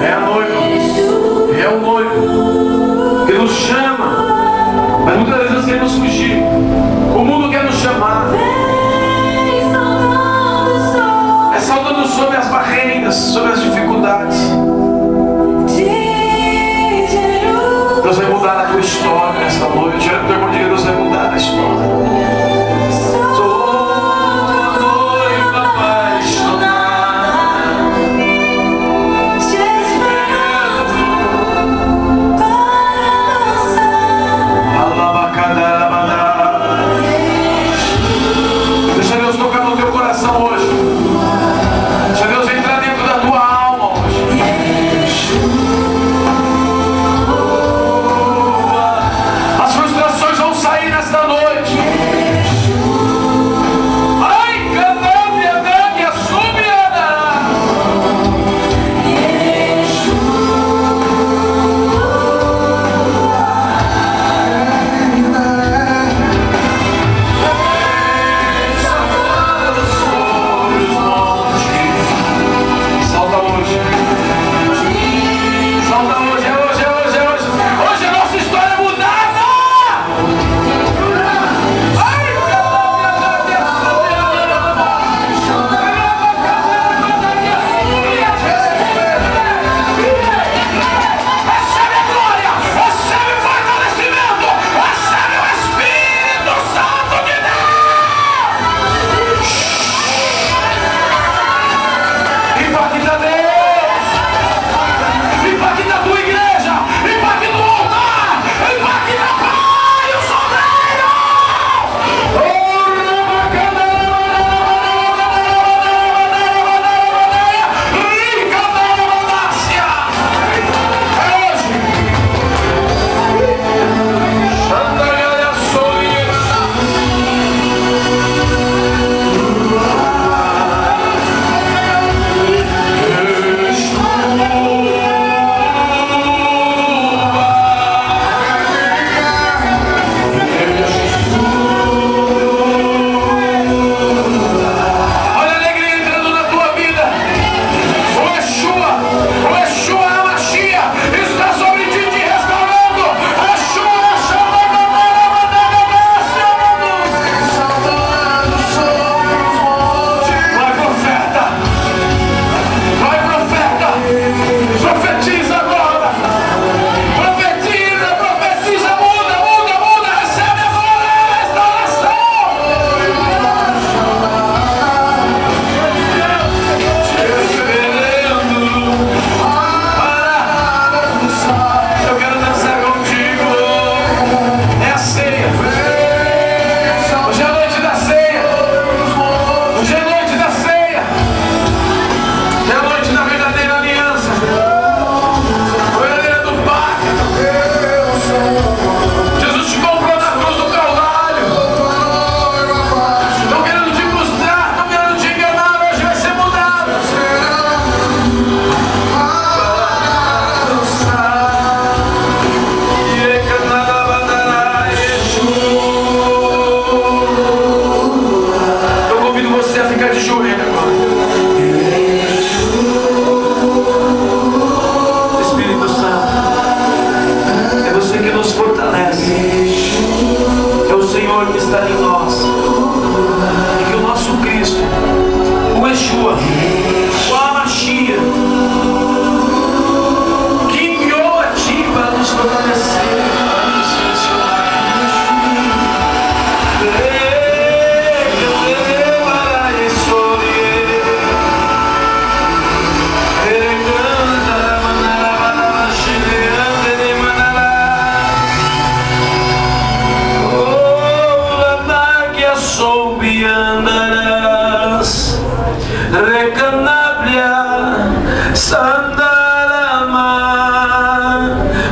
É a noiva, é o noivo que nos chama, mas muitas vezes nós queremos fugir. O mundo quer nos chamar, é saltando sobre as barreiras, sobre as dificuldades. Deus vai mudar a tua história nesta noite. Olha para o teu irmão e diga: Deus vai mudar a história.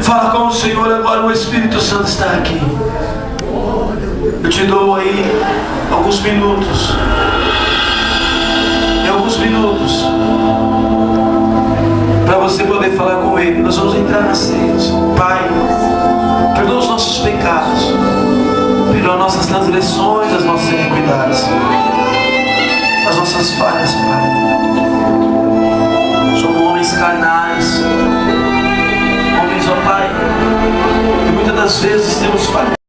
Fala com o Senhor agora, o Espírito Santo está aqui. Eu te dou aí alguns minutos. Para você poder falar com Ele. Nós vamos entrar na ceia. Pai, perdoa os nossos pecados, perdoa nossas transgressões, as nossas iniquidades, as nossas falhas, Pai. Somos homens carnais, quantas vezes temos falhado.